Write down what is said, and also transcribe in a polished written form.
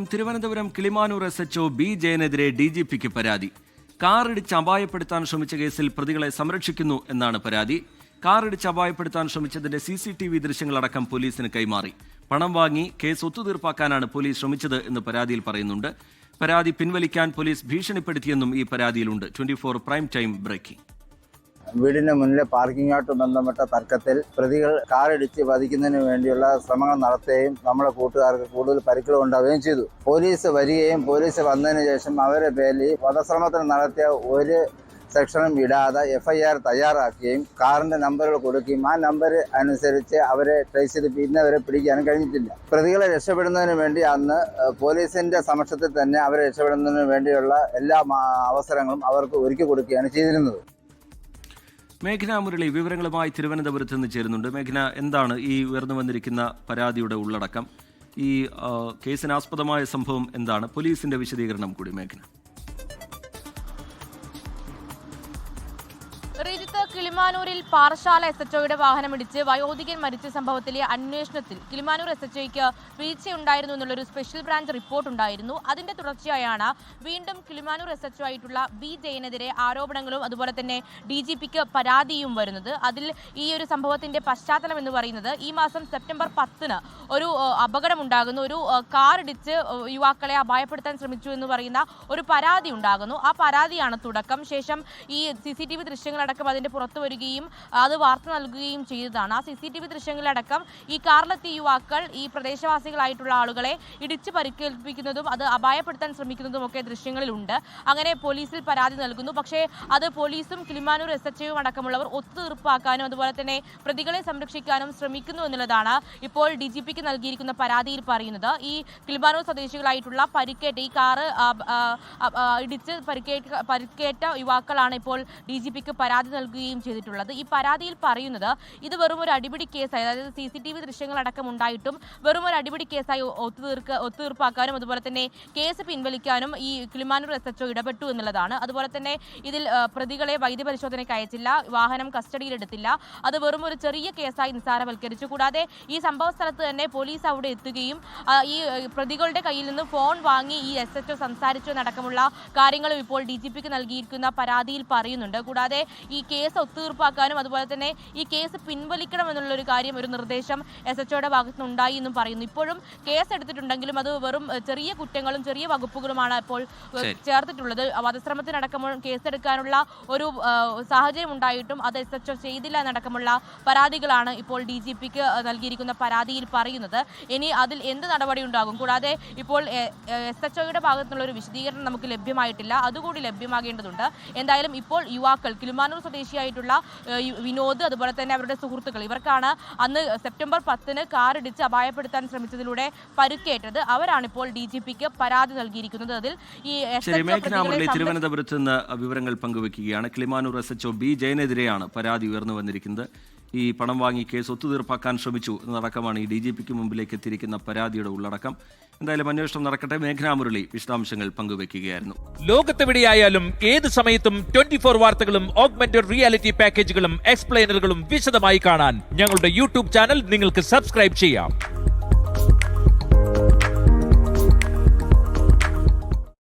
Thiruvananthapuram Kilimanoor SHO B ജയനെതിരെ DGPക്ക് പരാതി. കാറിടിച്ച് അപായപ്പെടുത്താൻ ശ്രമിച്ച കേസിൽ പ്രതികളെ സംരക്ഷിക്കുന്നു എന്നാണ് പരാതി. കാറിടിച്ച് അപായപ്പെടുത്താൻ ശ്രമിച്ചതിന്റെ CCTV ദൃശ്യങ്ങളടക്കം പോലീസിന് കൈമാറി. പണം വാങ്ങി കേസ് ഒത്തുതീർപ്പാക്കാനാണ് പോലീസ് ശ്രമിച്ചത് എന്ന് പരാതിയിൽ പറയുന്നുണ്ട്. പരാതി പിൻവലിക്കാൻ പോലീസ് ഭീഷണിപ്പെടുത്തിയെന്നും ഈ പരാതിയിലുണ്ട്. 24 പ്രൈം ടൈം ബ്രേക്കിംഗ്. വീടിന് മുന്നിലെ പാർക്കിങ്ങുമായിട്ട് ബന്ധപ്പെട്ട തർക്കത്തിൽ പ്രതികൾ കാറിടിച്ച് വധിക്കുന്നതിന് വേണ്ടിയുള്ള ശ്രമങ്ങൾ നടത്തുകയും നമ്മുടെ കൂട്ടുകാർക്ക് കൂടുതൽ പരിക്കുകൾ ഉണ്ടാവുകയും ചെയ്തു. പോലീസ് വരികയും പോലീസ് വന്നതിന് ശേഷം അവരുടെ പേരിൽ വധശ്രമത്തിന് നടത്തിയ ഒരു സെക്ഷനും ഇടാതെ FIR തയ്യാറാക്കുകയും കാറിന്റെ നമ്പറുകൾ കൊടുക്കുകയും ആ നമ്പർ അനുസരിച്ച് അവരെ ട്രേസ് ചെയ്ത് ഇന്നവരെ പിടിക്കാനും കഴിഞ്ഞിട്ടില്ല. പ്രതികളെ രക്ഷപ്പെടുന്നതിന് വേണ്ടി അന്ന് പോലീസിന്റെ സമക്ഷത്തിൽ തന്നെ അവരെ രക്ഷപ്പെടുന്നതിന് വേണ്ടിയുള്ള എല്ലാ അവസരങ്ങളും അവർക്ക് ഒരുക്കി കൊടുക്കുകയാണ് ചെയ്തിരുന്നത്. മേഘന മുരളി വിവരങ്ങളുമായി തിരുവനന്തപുരത്ത് നിന്ന് ചേരുന്നുണ്ട്. മേഘന, എന്താണ് ഈ ഉയർന്നു വന്നിരിക്കുന്ന പരാതിയുടെ ഉള്ളടക്കം? ഈ കേസിനാസ്പദമായ സംഭവം എന്താണ്? പോലീസിന്റെ വിശദീകരണം കൂടി മേഘന. കിളിമാനൂരിൽ പാറശാല SHOയുടെ വാഹനമിടിച്ച് വയോധികൻ മരിച്ച സംഭവത്തിലെ അന്വേഷണത്തിൽ കിളിമാനൂർ SHOയ്ക്ക് വീഴ്ചയുണ്ടായിരുന്നു എന്നുള്ളൊരു സ്പെഷ്യൽ ബ്രാഞ്ച് റിപ്പോർട്ട് ഉണ്ടായിരുന്നു. അതിന്റെ തുടർച്ചയായാണ് വീണ്ടും കിളിമാനൂർ SHO ആയിട്ടുള്ള ബി ജയനെതിരെ ആരോപണങ്ങളും അതുപോലെ തന്നെ DGPക്ക് പരാതിയും വരുന്നത്. അതിൽ ഈ ഒരു സംഭവത്തിന്റെ പശ്ചാത്തലം എന്ന് പറയുന്നത് ഈ മാസം സെപ്റ്റംബർ 10 ഒരു അപകടമുണ്ടാകുന്നു. ഒരു കാറിടിച്ച് യുവാക്കളെ അപായപ്പെടുത്താൻ ശ്രമിച്ചു എന്ന് പറയുന്ന ഒരു പരാതി ഉണ്ടാകുന്നു. ആ പരാതിയാണ് തുടക്കം. ശേഷം ഈ CCTV ദൃശ്യങ്ങളടക്കം അതിന്റെ പുറത്തു വരികയും അത് വാർത്ത നൽകുകയും ചെയ്തതാണ്. ആ CCTV ദൃശ്യങ്ങളിലടക്കം ഈ കാറിലെത്തിയ യുവാക്കൾ ഈ പ്രദേശവാസികളായിട്ടുള്ള ആളുകളെ ഇടിച്ച് പരിക്കേൽപ്പിക്കുന്നതും അത് അപായപ്പെടുത്താൻ ശ്രമിക്കുന്നതും ഒക്കെ ദൃശ്യങ്ങളിലുണ്ട്. അങ്ങനെ പോലീസിൽ പരാതി നൽകുന്നു. പക്ഷേ അത് പോലീസും കിളിമാനൂർ SHOയും അടക്കമുള്ളവർ ഒത്തുതീർപ്പാക്കാനും അതുപോലെ തന്നെ പ്രതികളെ സംരക്ഷിക്കാനും ശ്രമിക്കുന്നു എന്നുള്ളതാണ് ഇപ്പോൾ DGPക്ക് നൽകിയിരിക്കുന്ന പരാതിയിൽ പറയുന്നത്. ഈ കിളിമാനൂർ സ്വദേശികളായിട്ടുള്ള പരിക്കേറ്റ ഈ കാറ് ഇടിച്ച് പരിക്കേറ്റ യുവാക്കളാണ് ഇപ്പോൾ DGPക്ക് പരാതി നൽകുകയും ചെയ്തിട്ടുള്ളത്. ഈ പരാതിയിൽ പറയുന്നത് ഇത് വെറും ഒരു അടിപിടി കേസായി, അതായത് CCTV ദൃശ്യങ്ങളടക്കം ഉണ്ടായിട്ടും വെറും ഒരു അടിപിടി കേസായി ഒത്തുതീർപ്പാക്കാനും അതുപോലെ തന്നെ കേസ് പിൻവലിക്കാനും ഈ കിളിമാനൂർ SHO ഇടപെട്ടു എന്നുള്ളതാണ്. അതുപോലെ തന്നെ ഇതിൽ പ്രതികളെ വൈദ്യപരിശോധനയ്ക്ക് അയച്ചില്ല, വാഹനം കസ്റ്റഡിയിലെടുത്തില്ല, അത് വെറും ഒരു ചെറിയ കേസായി നിസ്സാരവൽക്കരിച്ചു. കൂടാതെ ഈ സംഭവ സ്ഥലത്ത് തന്നെ പോലീസ് അവിടെ എത്തുകയും ഈ പ്രതികളുടെ കയ്യിൽ നിന്ന് ഫോൺ വാങ്ങി ഈ SHO സംസാരിച്ചു എന്നടക്കമുള്ള കാര്യങ്ങളും ഇപ്പോൾ DGPക്ക് നൽകിയിരിക്കുന്ന പരാതിയിൽ പറയുന്നുണ്ട്. കൂടാതെ ഈ കേസ് ഒത്തുതീർപ്പാക്കാനും അതുപോലെ തന്നെ ഈ കേസ് പിൻവലിക്കണം എന്നുള്ളൊരു കാര്യം, ഒരു നിർദ്ദേശം SHOയുടെ ഭാഗത്തുനിന്ന് ഉണ്ടായി എന്നും പറയുന്നു. ഇപ്പോഴും കേസ് എടുത്തിട്ടുണ്ടെങ്കിലും അത് വെറും ചെറിയ കുറ്റങ്ങളും ചെറിയ വകുപ്പുകളുമാണ് ഇപ്പോൾ ചേർത്തിട്ടുള്ളത്. വധശ്രമത്തിനടക്കം കേസെടുക്കാനുള്ള ഒരു സാഹചര്യം ഉണ്ടായിട്ടും അത് SHO ചെയ്തില്ല എന്നടക്കമുള്ള പരാതികളാണ് ഇപ്പോൾ DGPക്ക് നൽകിയിരിക്കുന്ന പരാതിയിൽ പറയുന്നത്. ഇനി അതിൽ എന്ത് നടപടി ഉണ്ടാകും? കൂടാതെ ഇപ്പോൾ SHOയുടെ ഭാഗത്തുനിന്നുള്ള ഒരു വിശദീകരണം നമുക്ക് ലഭ്യമായിട്ടില്ല, അതുകൂടി ലഭ്യമാകേണ്ടതുണ്ട്. എന്തായാലും ഇപ്പോൾ യുവാക്കൾ കിളിമാനൂർ സ്വദേശിയായിട്ടുള്ള വിനോദ് അതുപോലെ തന്നെ അവരുടെ സുഹൃത്തുക്കൾ ഇവർക്കാണ് അന്ന് സെപ്റ്റംബർ 10 കാറിടിച്ച് അപായപ്പെടുത്താൻ ശ്രമിച്ചതിലൂടെ പരുക്കേറ്റത്. അവരാണിപ്പോൾ DGPക്ക് പരാതി നൽകിയിരിക്കുന്നത്. അതിൽ ഈ തിരുവനന്തപുരത്ത് നിന്ന് വിവരങ്ങൾ പങ്കുവെക്കുകയാണ്. കിളിമാനൂർ SHO ബി ജയനെതിരെയാണ് പരാതി ഉയർന്നു വന്നിരിക്കുന്നത്. ഈ പണം വാങ്ങി കേസ് ഒത്തുതീർപ്പാക്കാൻ ശ്രമിച്ചു എന്നടക്കമാണ് ഈ DGPക്ക് മുമ്പിലേക്ക് എത്തിയിരിക്കുന്ന പരാതിയുടെ ഉള്ളടക്കം. എന്തായാലും അന്വേഷണം നടക്കട്ടെ. മേഘന മുരളി വിശദാംശങ്ങൾ പങ്കുവെക്കുകയായിരുന്നു. ലോകത്തെവിടെയായാലും ഏത് സമയത്തും 24 വാർത്തകളും ഓഗ്മെന്റഡ് റിയാലിറ്റി പാക്കേജുകളും എക്സ്പ്ലെയിനറുകളും വിശദമായി കാണാൻ ഞങ്ങളുടെ YouTube ചാനൽ നിങ്ങൾക്ക് സബ്സ്ക്രൈബ് ചെയ്യാം.